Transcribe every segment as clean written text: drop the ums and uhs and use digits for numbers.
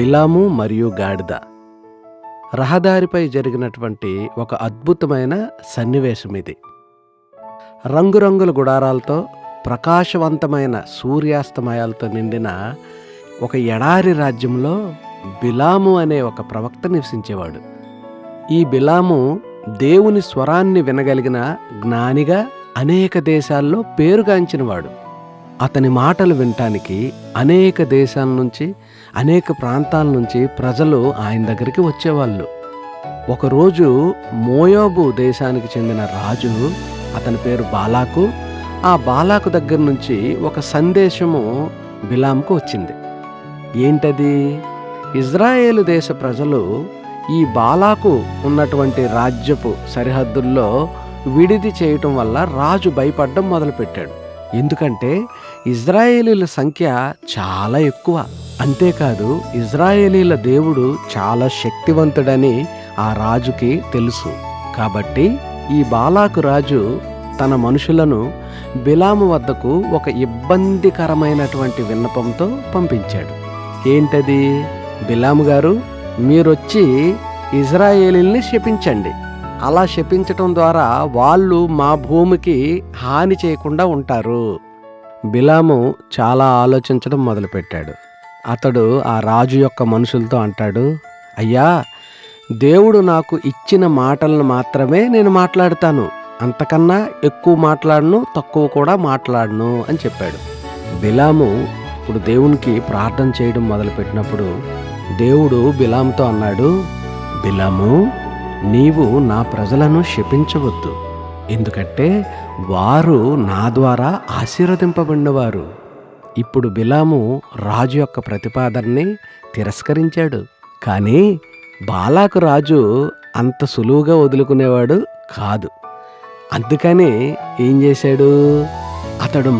బిలాము మరియు గాడిద. రహదారిపై జరిగినటువంటి ఒక అద్భుతమైన సన్నివేశం ఇది. రంగురంగుల గుడారాలతో, ప్రకాశవంతమైన సూర్యాస్తమయాలతో నిండిన ఒక ఎడారి రాజ్యంలో బిలాము అనే ఒక ప్రవక్త నివసించేవాడు. ఈ బిలాము దేవుని స్వరాన్ని వినగలిగిన జ్ఞానిగా అనేక దేశాల్లో పేరుగాంచినవాడు. అతని మాటలు వినటానికి అనేక దేశాల నుంచి, అనేక ప్రాంతాల నుంచి ప్రజలు ఆయన దగ్గరికి వచ్చేవాళ్ళు. ఒకరోజు మోయాబు దేశానికి చెందిన రాజు, అతని పేరు బాలాకు, ఆ బాలాకు దగ్గర నుంచి ఒక సందేశము బిలాంకు వచ్చింది. ఏంటది? ఇజ్రాయేలు దేశ ప్రజలు ఈ బాలాకు ఉన్నటువంటి రాజ్యపు సరిహద్దుల్లో విడిది చేయటం వల్ల రాజు భయపడడం మొదలుపెట్టాడు. ఎందుకంటే ఇజ్రాయేలీల సంఖ్య చాలా ఎక్కువ. అంతేకాదు ఇజ్రాయేలీల దేవుడు చాలా శక్తివంతుడని ఆ రాజుకి తెలుసు. కాబట్టి ఈ బాలాకు రాజు తన మనుషులను బిలాము వద్దకు ఒక ఇబ్బందికరమైనటువంటి విన్నపంతో పంపించాడు. ఏంటది? బిలాము గారు, మీరొచ్చి ఇజ్రాయేలీల్ని శపించండి. అలా శపించటం ద్వారా వాళ్ళు మా భూమికి హాని చేయకుండా ఉంటారు. బిలాము చాలా ఆలోచించడం మొదలుపెట్టాడు. అతడు ఆ రాజు యొక్క మనుషులతో అంటాడు, అయ్యా, దేవుడు నాకు ఇచ్చిన మాటలను మాత్రమే నేను మాట్లాడతాను, అంతకన్నా ఎక్కువ మాట్లాడను, తక్కువ కూడా మాట్లాడను అని చెప్పాడు. బిలాము ఇప్పుడు దేవునికి ప్రార్థన చేయడం మొదలుపెట్టినప్పుడు దేవుడు బిలాముతో అన్నాడు, బిలాము, నీవు నా ప్రజలను శపించవద్దు, ఎందుకంటే వారు నా ద్వారా ఆశీర్వదింపబడినవారు. ఇప్పుడు బిలాము రాజు యొక్క ప్రతిపాదనని తిరస్కరించాడు. కానీ బాలాకు రాజు అంత సులువుగా వదులుకునేవాడు కాదు. అందుకని ఏం చేశాడు? అతడు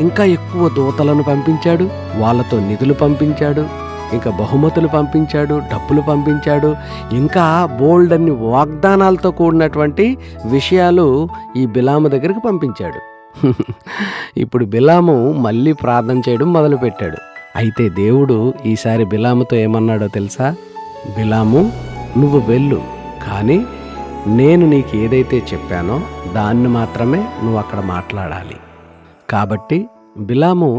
ఇంకా ఎక్కువ దూతలను పంపించాడు, వాళ్ళతో నిధులు పంపించాడు, ఇంకా బహుమతులు పంపించాడు, డబ్బులు పంపించాడు, ఇంకా బోల్డన్ని వాగ్దానాలతో కూడినటువంటి విషయాలు ఈ బిలాము దగ్గరికి పంపించాడు. ఇప్పుడు బిలాము మళ్ళీ ప్రార్థన చేయడం మొదలుపెట్టాడు. అయితే దేవుడు ఈసారి బిలాముతో ఏమన్నాడో తెలుసా? బిలాము, నువ్వు వెళ్ళు, కానీ నేను నీకు ఏదైతే చెప్పానో దాన్ని మాత్రమే నువ్వు అక్కడ మాట్లాడాలి. కాబట్టి బిలాము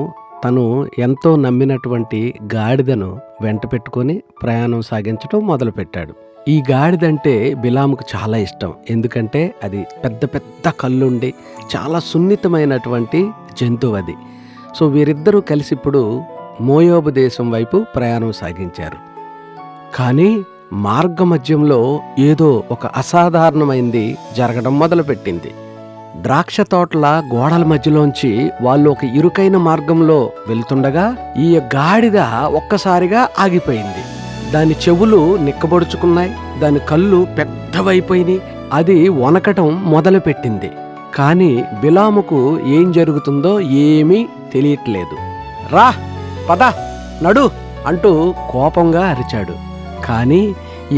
తను ఎంతో నమ్మినటువంటి గాడిదను వెంట పెట్టుకొని ప్రయాణం సాగించడం మొదలుపెట్టాడు. ఈ గాడిదంటే బిలాముకు చాలా ఇష్టం. ఎందుకంటే అది పెద్ద పెద్ద కళ్ళుండి చాలా సున్నితమైనటువంటి జంతువు అది. సో వీరిద్దరూ కలిసి ఇప్పుడు మోయాబు దేశం వైపు ప్రయాణం సాగించారు. కానీ మార్గ మధ్యంలో ఏదో ఒక అసాధారణమైంది జరగడం మొదలుపెట్టింది. ద్రాక్ష తోటల గోడల మధ్యలోంచి వాళ్ళు ఒక ఇరుకైన మార్గంలో వెళ్తుండగా ఈ గాడిద ఒక్కసారిగా ఆగిపోయింది. దాని చెవులు నిక్కబొడుచుకున్నాయి, దాని కళ్ళు పెద్దవైపోయినాయి, అది వనకటం మొదలుపెట్టింది. కానీ బిలాముకు ఏం జరుగుతుందో ఏమీ తెలియట్లేదు. రా, పద, నడు అంటూ కోపంగా అరిచాడు. కానీ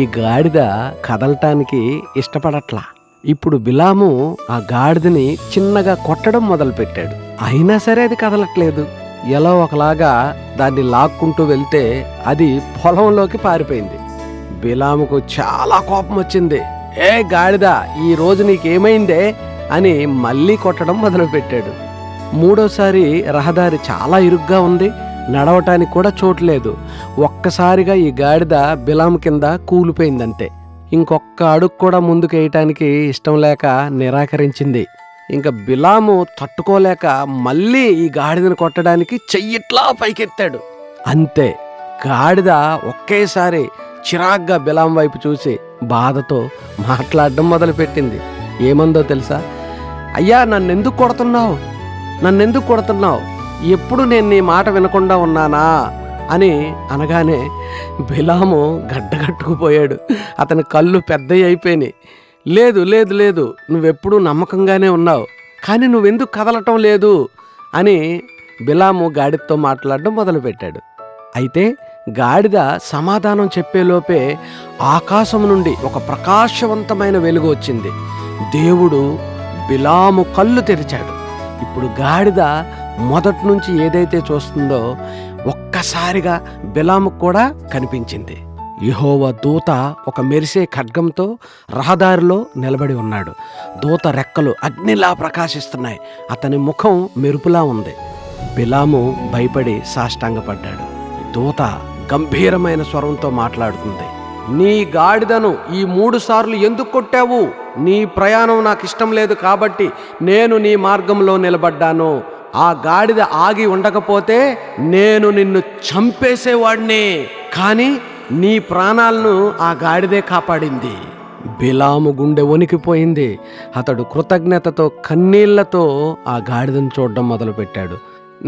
ఈ గాడిద కదలటానికి ఇష్టపడట్లా. ఇప్పుడు బిలాము ఆ గాడిదని చిన్నగా కొట్టడం మొదలుపెట్టాడు. అయినా సరే అది కదలట్లేదు. ఎలా ఒకలాగా దాన్ని లాక్కుంటూ వెళ్తే అది పొలంలోకి పారిపోయింది. బిలాముకు చాలా కోపం వచ్చింది. ఏ గాడిద, ఈ రోజు నీకేమైందే అని మళ్ళీ కొట్టడం మొదలుపెట్టాడు. మూడోసారి రహదారి చాలా ఇరుగ్గా ఉంది, నడవటానికి కూడా చోట్లేదు. ఒక్కసారిగా ఈ గాడిద బిలాము కింద కూలిపోయిందంతే. ఇంకొక్క అడుగు కూడా ముందుకు వేయటానికి ఇష్టం లేక నిరాకరించింది. ఇంకా బిలాము తట్టుకోలేక మళ్ళీ ఈ గాడిదను కొట్టడానికి చెయ్యిట్లా పైకెత్తాడు. అంతే, గాడిద ఒకేసారి చిరాగ్గా బిలాం వైపు చూసి బాధతో మాట్లాడడం మొదలుపెట్టింది. ఏమందో తెలుసా? అయ్యా, నన్నెందుకు కొడుతున్నావు? ఎప్పుడు నేను నీ మాట వినకుండా ఉన్నానా అని అనగానే బిలాము గడ్డగట్టుకుపోయాడు. అతని కళ్ళు పెద్దవి అయిపోయినాయి. లేదు లేదు లేదు, నువ్వెప్పుడూ నమ్మకంగానే ఉన్నావు, కానీ నువ్వెందుకు కదలటం లేదు అని బిలాము గాడిదతో మాట్లాడడం మొదలుపెట్టాడు. అయితే గాడిద సమాధానం చెప్పేలోపే ఆకాశం నుండి ఒక ప్రకాశవంతమైన వెలుగు వచ్చింది. దేవుడు బిలాము కళ్ళు తెరిచాడు. ఇప్పుడు గాడిద మొదటి నుంచి ఏదైతే చూస్తుందో ఒక్కసారిగా బిలాముకు కూడా కనిపించింది. యెహోవా దూత ఒక మెరిసే ఖడ్గంతో రహదారిలో నిలబడి ఉన్నాడు. దూత రెక్కలు అగ్నిలా ప్రకాశిస్తున్నాయి. అతని ముఖం మెరుపులా ఉంది. బిలాము భయపడి సాష్టాంగపడ్డాడు. దూత గంభీరమైన స్వరంతో మాట్లాడుతుంది. నీ గాడిదను ఈ 3 సార్లు ఎందుకు కొట్టావు? నీ ప్రయాణం నాకు ఇష్టం లేదు కాబట్టి నేను నీ మార్గంలో నిలబడ్డాను. ఆ గాడిద ఆగి ఉండకపోతే నేను నిన్ను చంపేసేవాడిని. కానీ నీ ప్రాణాలను ఆ గాడిదే కాపాడింది. బిలాము గుండె వణికిపోయింది. అతడు కృతజ్ఞతతో కన్నీళ్లతో ఆ గాడిదను చూడడం మొదలుపెట్టాడు.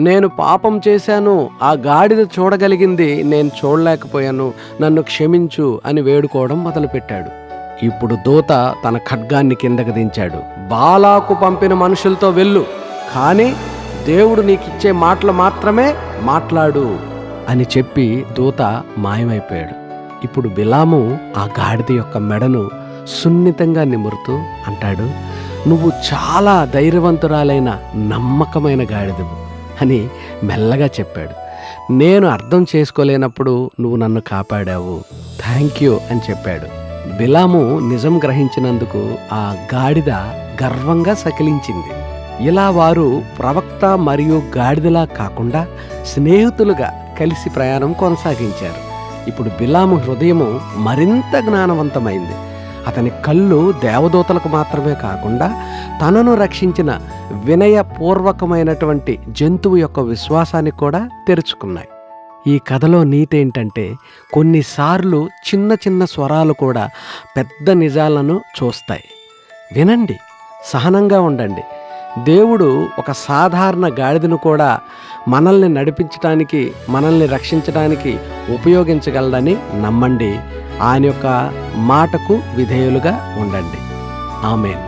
నేను పాపం చేశాను, ఆ గాడిద చూడగలిగింది, నేను చూడలేకపోయాను, నన్ను క్షమించు అని వేడుకోవడం మొదలుపెట్టాడు. ఇప్పుడు దూత తన ఖడ్గాన్ని కిందకి దించాడు. బాలాకు పంపిన మనుషులతో వెళ్ళు, కానీ దేవుడు నీకిచ్చే మాటలు మాత్రమే మాట్లాడు అని చెప్పి దూత మాయమైపోయాడు. ఇప్పుడు బిలాము ఆ గాడిద యొక్క మెడను సున్నితంగా నిమురుతూ అంటాడు, నువ్వు చాలా ధైర్యవంతురాలైన నమ్మకమైన గాడిదవు అని మెల్లగా చెప్పాడు. నేను అర్థం చేసుకోలేనప్పుడు నువ్వు నన్ను కాపాడావు, థ్యాంక్ యూ అని చెప్పాడు. బిలాము నిజం గ్రహించినందుకు ఆ గాడిద గర్వంగా సకిలించింది. ఇలా వారు ప్రవక్త మరియు గాడిదలా కాకుండా స్నేహితులుగా కలిసి ప్రయాణం కొనసాగించారు. ఇప్పుడు బిలాము హృదయము మరింత జ్ఞానవంతమైంది. అతని కళ్ళు దేవదూతలకు మాత్రమే కాకుండా తనను రక్షించిన వినయపూర్వకమైనటువంటి జంతువు యొక్క విశ్వాసానికి కూడా తెరుచుకున్నాయి. ఈ కథలో నీతి ఏంటంటే, కొన్నిసార్లు చిన్న చిన్న స్వరాలు కూడా పెద్ద నిజాలను చూస్తాయి. వినండి, సహనంగా ఉండండి. దేవుడు ఒక సాధారణ గాడిదను కూడా మనల్ని నడిపించడానికి, మనల్ని రక్షించడానికి ఉపయోగించగలడని నమ్మండి. ఆయన యొక్క మాటకు విధేయులుగా ఉండండి. ఆమేన్.